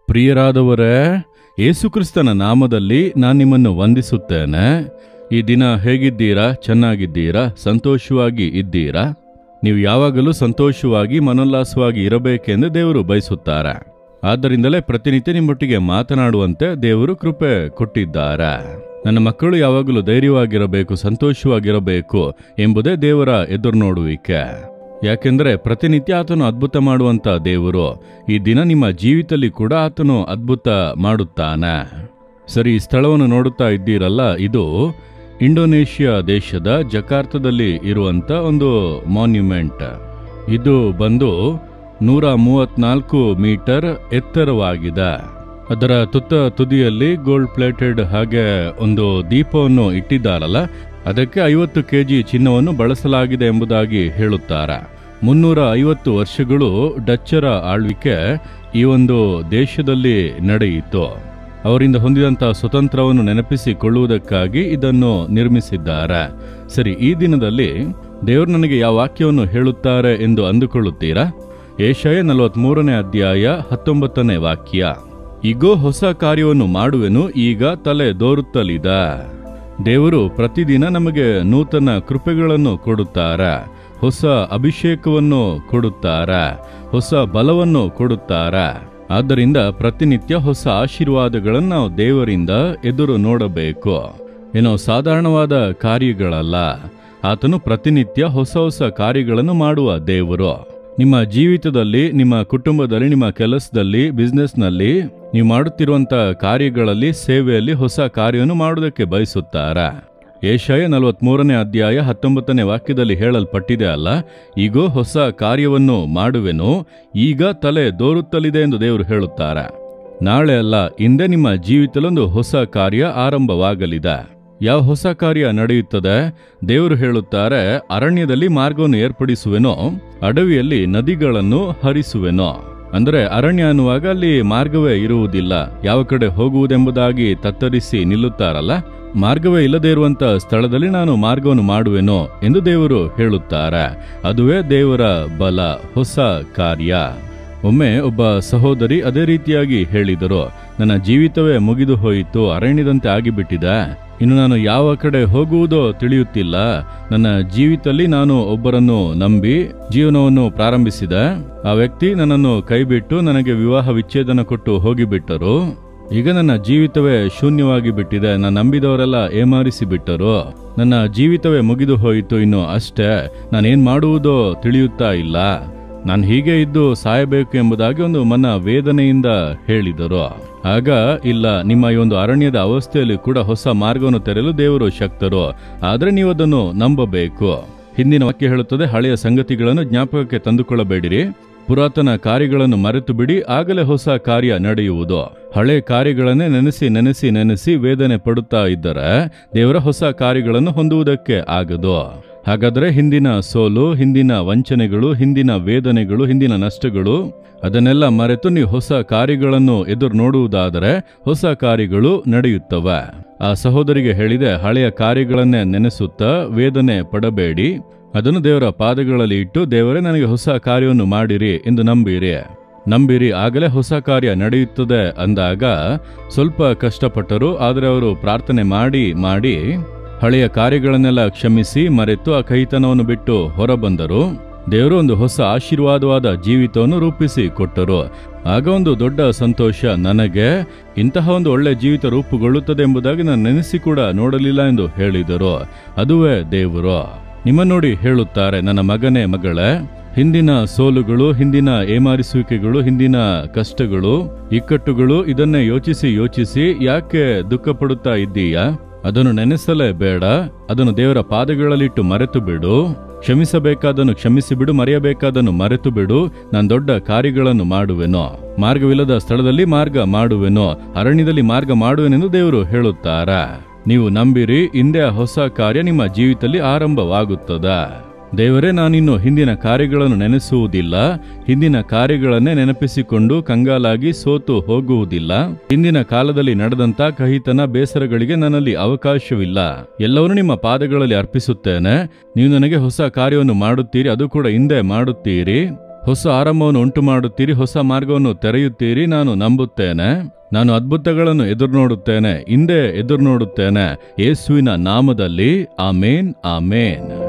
ಪ್ರಿಯರಾದವರೇ, ಯೇಸುಕ್ರಿಸ್ತನ ನಾಮದಲ್ಲಿ ನಾನು ನಿಮ್ಮನ್ನು ವಂದಿಸುತ್ತೇನೆ. ಈ ದಿನ ಹೇಗಿದ್ದೀರಾ? ಚೆನ್ನಾಗಿದ್ದೀರಾ? ಸಂತೋಷವಾಗಿ ಇದ್ದೀರಾ? ನೀವು ಯಾವಾಗಲೂ ಸಂತೋಷವಾಗಿ ಮನೋಲ್ಲಾಸವಾಗಿ ಇರಬೇಕೆಂದು ದೇವರು ಬಯಸುತ್ತಾರೆ. ಆದ್ದರಿಂದಲೇ ಪ್ರತಿನಿತ್ಯ ನಿಮ್ಮೊಟ್ಟಿಗೆ ಮಾತನಾಡುವಂತೆ ದೇವರು ಕೃಪೆ ಕೊಟ್ಟಿದ್ದಾರೆ. ನನ್ನ ಮಕ್ಕಳು ಯಾವಾಗಲೂ ಧೈರ್ಯವಾಗಿರಬೇಕು, ಸಂತೋಷವಾಗಿರಬೇಕು ಎಂಬುದೇ ದೇವರ ಎದುರು ನೋಡುವಿಕೆ. ಯಾಕೆಂದರೆ ಪ್ರತಿನಿತ್ಯ ಆತನು ಅದ್ಭುತ ಮಾಡುವಂಥ ದೇವರು. ಈ ದಿನ ನಿಮ್ಮ ಜೀವಿತದಲ್ಲಿ ಕೂಡ ಆತನು ಅದ್ಭುತ ಮಾಡುತ್ತಾನೆ. ಸರಿ, ಈ ಸ್ಥಳವನ್ನು ನೋಡುತ್ತಾ ಇದ್ದೀರಲ್ಲ, ಇದು ಇಂಡೋನೇಷ್ಯಾ ದೇಶದ ಜಕಾರ್ತದಲ್ಲಿ ಇರುವಂಥ ಒಂದು ಮಾನ್ಯುಮೆಂಟ್. ಇದು ಬಂದು 134 ಮೀಟರ್ ಎತ್ತರವಾಗಿದೆ. ಅದರ ತುದಿಯಲ್ಲಿ ಗೋಲ್ಡ್ ಪ್ಲೇಟೆಡ್ ಹಾಗೆ ಒಂದು ದೀಪವನ್ನು ಇಟ್ಟಿದ್ದಾರಲ್ಲ, ಅದಕ್ಕೆ 50 kg ಚಿನ್ನವನ್ನು ಬಳಸಲಾಗಿದೆ ಎಂಬುದಾಗಿ ಹೇಳುತ್ತಾರೆ. 350 ವರ್ಷಗಳು ಡಚ್ಚರ ಆಳ್ವಿಕೆ ಈ ಒಂದು ದೇಶದಲ್ಲಿ ನಡೆಯಿತು. ಅವರಿಂದ ಹೊಂದಿದಂತಹ ಸ್ವತಂತ್ರವನ್ನು ನೆನಪಿಸಿಕೊಳ್ಳುವುದಕ್ಕಾಗಿ ಇದನ್ನು ನಿರ್ಮಿಸಿದ್ದಾರೆ. ಸರಿ, ಈ ದಿನದಲ್ಲಿ ದೇವರು ನನಗೆ ಯಾವ ವಾಕ್ಯವನ್ನು ಹೇಳುತ್ತಾರೆ ಎಂದು ಅಂದುಕೊಳ್ಳುತ್ತೀರಾ? ಯೆಶಾಯ 43ನೇ ಅಧ್ಯಾಯ 19ನೇ ವಾಕ್ಯ. ಇಗೋ, ಹೊಸ ಕಾರ್ಯವನ್ನು ಮಾಡುವೆನು, ಈಗ ತಲೆ ದೋರುತ್ತಲಿದೆ. ದೇವರು ಪ್ರತಿದಿನ ನಮಗೆ ನೂತನ ಕೃಪೆಗಳನ್ನು ಕೊಡುತ್ತಾರೆ, ಹೊಸ ಅಭಿಷೇಕವನ್ನು ಕೊಡುತ್ತಾರೆ, ಹೊಸ ಬಲವನ್ನು ಕೊಡುತ್ತಾರೆ. ಆದ್ದರಿಂದ ಪ್ರತಿನಿತ್ಯ ಹೊಸ ಆಶೀರ್ವಾದಗಳನ್ನು ನಾವು ದೇವರಿಂದ ಎದುರು ನೋಡಬೇಕು. ಏನೋ ಸಾಧಾರಣವಾದ ಕಾರ್ಯಗಳಲ್ಲ. ಆತನು ಪ್ರತಿನಿತ್ಯ ಹೊಸ ಹೊಸ ಕಾರ್ಯಗಳನ್ನು ಮಾಡುವ ದೇವರು. ನಿಮ್ಮ ಜೀವಿತದಲ್ಲಿ, ನಿಮ್ಮ ಕುಟುಂಬದಲ್ಲಿ, ನಿಮ್ಮ ಕೆಲಸದಲ್ಲಿ, ಬಿಸ್ನೆಸ್ನಲ್ಲಿ, ನೀವು ಮಾಡುತ್ತಿರುವಂಥ ಕಾರ್ಯಗಳಲ್ಲಿ, ಸೇವೆಯಲ್ಲಿ ಹೊಸ ಕಾರ್ಯವನ್ನು ಮಾಡುವುದಕ್ಕೆ ಬಯಸುತ್ತಾರೆ. ಯೆಶಾಯ 43ನೇ ಅಧ್ಯಾಯ 19ನೇ ವಾಕ್ಯದಲ್ಲಿ ಹೇಳಲ್ಪಟ್ಟಿದೆ ಅಲ್ಲ, ಈಗೋ ಹೊಸ ಕಾರ್ಯವನ್ನು ಮಾಡುವೆನು, ಈಗ ತಲೆ ದೋರುತ್ತಲಿದೆ ಎಂದು ದೇವರು ಹೇಳುತ್ತಾರೆ. ನಾಳೆ ಅಲ್ಲ, ಇಂದೇ ನಿಮ್ಮ ಜೀವಿತದಲ್ಲೊಂದು ಹೊಸ ಕಾರ್ಯ ಆರಂಭವಾಗಲಿದೆ. ಯಾವ ಹೊಸ ಕಾರ್ಯ ನಡೆಯುತ್ತದೆ? ದೇವರು ಹೇಳುತ್ತಾರೆ, ಅರಣ್ಯದಲ್ಲಿ ಮಾರ್ಗವನ್ನು ಏರ್ಪಡಿಸುವೆನೋ, ಅಡವಿಯಲ್ಲಿ ನದಿಗಳನ್ನು ಹರಿಸುವೆನೋ. ಅಂದರೆ ಅರಣ್ಯ ಅನ್ನುವಾಗ ಅಲ್ಲಿ ಮಾರ್ಗವೇ ಇರುವುದಿಲ್ಲ. ಯಾವ ಕಡೆ ಹೋಗುವುದೆಂಬುದಾಗಿ ತತ್ತರಿಸಿ ನಿಲ್ಲುತ್ತಾರಲ್ಲ, ಮಾರ್ಗವೇ ಇಲ್ಲದೆ ಇರುವಂತ ಸ್ಥಳದಲ್ಲಿ ನಾನು ಮಾರ್ಗವನ್ನು ಮಾಡುವೆನೋ ಎಂದು ದೇವರು ಹೇಳುತ್ತಾರೆ. ಅದುವೇ ದೇವರ ಬಲ, ಹೊಸ ಕಾರ್ಯ. ಒಮ್ಮೆ ಒಬ್ಬ ಸಹೋದರಿ ಅದೇ ರೀತಿಯಾಗಿ ಹೇಳಿದರು, ನನ್ನ ಜೀವಿತವೇ ಮುಗಿದು ಹೋಯಿತು, ಅರಣ್ಯದಂತೆ ಆಗಿಬಿಟ್ಟಿದೆ, ಇನ್ನು ನಾನು ಯಾವ ಕಡೆ ಹೋಗುವುದೋ ತಿಳಿಯುತ್ತಿಲ್ಲ. ನನ್ನ ಜೀವಿತದಲ್ಲಿ ನಾನು ಒಬ್ಬರನ್ನು ನಂಬಿ ಜೀವನವನ್ನು ಪ್ರಾರಂಭಿಸಿದೆ. ಆ ವ್ಯಕ್ತಿ ನನ್ನನ್ನು ಕೈಬಿಟ್ಟು ನನಗೆ ವಿವಾಹ ವಿಚ್ಛೇದನ ಕೊಟ್ಟು ಹೋಗಿಬಿಟ್ಟರು. ಈಗ ನನ್ನ ಜೀವಿತವೇ ಶೂನ್ಯವಾಗಿ ಬಿಟ್ಟಿದೆ. ನಾನು ನಂಬಿದವರೆಲ್ಲ ಏಮಾರಿಸಿ ಬಿಟ್ಟರು. ನನ್ನ ಜೀವಿತವೇ ಮುಗಿದು ಹೋಯಿತು, ಇನ್ನು ಅಷ್ಟೇ, ನಾನೇನ್ ಮಾಡುವುದೋ ತಿಳಿಯುತ್ತಾ ಇಲ್ಲ. ನಾನು ಹೀಗೆ ಇದ್ದು ಸಾಯಬೇಕು ಎಂಬುದಾಗಿ ಒಂದು ಮನ ವೇದನೆಯಿಂದ ಹೇಳಿದರು. ಆಗ, ಇಲ್ಲ, ನಿಮ್ಮ ಈ ಒಂದು ಅರಣ್ಯದ ಅವಸ್ಥೆಯಲ್ಲಿ ಕೂಡ ಹೊಸ ಮಾರ್ಗವನ್ನು ತೆರೆಯಲು ದೇವರು ಶಕ್ತರು. ಆದರೆ ನೀವು ಅದನ್ನು ನಂಬಬೇಕು. ಹಿಂದಿನ ವಾಕ್ಯ ಹೇಳುತ್ತದೆ, ಹಳೆಯ ಸಂಗತಿಗಳನ್ನು ಜ್ಞಾಪಕಕ್ಕೆ ತಂದುಕೊಳ್ಳಬೇಡಿರಿ, ಪುರಾತನ ಕಾರ್ಯಗಳನ್ನು ಮರೆತು ಬಿಡಿ, ಆಗಲೇ ಹೊಸ ಕಾರ್ಯ ನಡೆಯುವುದು. ಹಳೆ ಕಾರ್ಯಗಳನ್ನೇ ನೆನೆಸಿ ನೆನೆಸಿ ನೆನೆಸಿ ವೇದನೆ ಪಡುತ್ತಾ ಇದ್ದರೆ ದೇವರ ಹೊಸ ಕಾರ್ಯಗಳನ್ನು ಹೊಂದುವುದಕ್ಕೆ ಆಗದು. ಹಾಗಾದರೆ ಹಿಂದಿನ ಸೋಲು, ಹಿಂದಿನ ವಂಚನೆಗಳು, ಹಿಂದಿನ ವೇದನೆಗಳು, ಹಿಂದಿನ ನಷ್ಟಗಳು, ಅದನ್ನೆಲ್ಲ ಮರೆತು ನೀವು ಹೊಸ ಕಾರ್ಯಗಳನ್ನು ಎದುರು ನೋಡುವುದಾದರೆ ಹೊಸ ಕಾರ್ಯಗಳು ನಡೆಯುತ್ತವೆ. ಆ ಸಹೋದರಿಗೆ ಹೇಳಿದೆ, ಹಳೆಯ ಕಾರ್ಯಗಳನ್ನೇ ನೆನೆಸುತ್ತಾ ವೇದನೆ ಪಡಬೇಡಿ, ಅದನ್ನು ದೇವರ ಪಾದಗಳಲ್ಲಿ ಇಟ್ಟು, ದೇವರೇ ನನಗೆ ಹೊಸ ಕಾರ್ಯವನ್ನು ಮಾಡಿರಿ ಎಂದು ನಂಬಿರಿ, ಆಗಲೇ ಹೊಸ ಕಾರ್ಯ ನಡೆಯುತ್ತದೆ ಅಂದಾಗ ಸ್ವಲ್ಪ ಕಷ್ಟಪಟ್ಟರು. ಆದರೆ ಅವರು ಪ್ರಾರ್ಥನೆ ಮಾಡಿ ಹಳೆಯ ಕಾರ್ಯಗಳನ್ನೆಲ್ಲ ಕ್ಷಮಿಸಿ ಮರೆತು ಆ ಕಹಿತನವನ್ನು ಬಿಟ್ಟು ಹೊರಬಂದರು. ದೇವರು ಒಂದು ಹೊಸ ಆಶೀರ್ವಾದವಾದ ಜೀವಿತವನ್ನು ರೂಪಿಸಿ ಕೊಟ್ಟರು. ಆಗ ಒಂದು ದೊಡ್ಡ ಸಂತೋಷ ನನಗೆ, ಇಂತಹ ಒಂದು ಒಳ್ಳೆ ಜೀವಿತ ರೂಪುಗೊಳ್ಳುತ್ತದೆ ಎಂಬುದಾಗಿ ನಾನು ನೆನೆಸಿ ಕೂಡ ನೋಡಲಿಲ್ಲ ಎಂದು ಹೇಳಿದರು. ಅದುವೇ ದೇವರು. ನಿಮ್ಮ ನೋಡಿ ಹೇಳುತ್ತಾರೆ, ನನ್ನ ಮಗನೇ, ಮಗಳೇ, ಹಿಂದಿನ ಸೋಲುಗಳು, ಹಿಂದಿನ ಏಮಾರಿಸುವಿಕೆಗಳು, ಹಿಂದಿನ ಕಷ್ಟಗಳು, ಇಕ್ಕಟ್ಟುಗಳು, ಇದನ್ನೇ ಯೋಚಿಸಿ ಯಾಕೆ ದುಃಖ ಪಡುತ್ತಾ ಇದ್ದೀಯಾ? ಅದನ್ನು ನೆನೆಸಲೇ ಬೇಡ. ಅದನ್ನು ದೇವರ ಪಾದಗಳಲ್ಲಿಟ್ಟು ಮರೆತು ಬಿಡು. ಕ್ಷಮಿಸಬೇಕಾದನ್ನು ಕ್ಷಮಿಸಿಬಿಡು, ಮರೆಯಬೇಕಾದನ್ನು ಮರೆತು ಬಿಡು. ನಾನು ದೊಡ್ಡ ಕಾರ್ಯಗಳನ್ನು ಮಾಡುವೆನೋ, ಮಾರ್ಗವಿಲ್ಲದ ಸ್ಥಳದಲ್ಲಿ ಮಾರ್ಗ ಮಾಡುವೆನೋ, ಅರಣ್ಯದಲ್ಲಿ ಮಾರ್ಗ ಮಾಡುವೆನೆಂದು ದೇವರು ಹೇಳುತ್ತಾರೆ. ನೀವು ನಂಬಿರಿ, ಇಂದೇ ಹೊಸ ಕಾರ್ಯ ನಿಮ್ಮ ಜೀವಿತದಲ್ಲಿ ಆರಂಭವಾಗುತ್ತದೆ. ದೇವರೇ, ನಾನಿನ್ನು ಹಿಂದಿನ ಕಾರ್ಯಗಳನ್ನು ನೆನೆಸುವುದಿಲ್ಲ, ಹಿಂದಿನ ಕಾರ್ಯಗಳನ್ನೇ ನೆನಪಿಸಿಕೊಂಡು ಕಂಗಾಲಾಗಿ ಸೋತು ಹೋಗುವುದಿಲ್ಲ. ಹಿಂದಿನ ಕಾಲದಲ್ಲಿ ನಡೆದಂತ ಕಹಿತನ ಬೇಸರಗಳಿಗೆ ನನ್ನಲ್ಲಿ ಅವಕಾಶವಿಲ್ಲ. ಎಲ್ಲವನ್ನೂ ನಿಮ್ಮ ಪಾದಗಳಲ್ಲಿ ಅರ್ಪಿಸುತ್ತೇನೆ. ನೀವು ನನಗೆ ಹೊಸ ಕಾರ್ಯವನ್ನು ಮಾಡುತ್ತೀರಿ, ಅದು ಕೂಡ ಹಿಂದೆ ಮಾಡುತ್ತೀರಿ. ಹೊಸ ಆರಂಭವನ್ನು ಉಂಟು ಮಾಡುತ್ತೀರಿ, ಹೊಸ ಮಾರ್ಗವನ್ನು ತೆರೆಯುತ್ತೀರಿ. ನಾನು ನಂಬುತ್ತೇನೆ. ನಾನು ಅದ್ಭುತಗಳನ್ನು ಎದುರು ನೋಡುತ್ತೇನೆ, ಹಿಂದೆ ಎದುರು ನೋಡುತ್ತೇನೆ. ಯೇಸುವಿನ ನಾಮದಲ್ಲಿ ಆಮೇನ್, ಆಮೇನ್.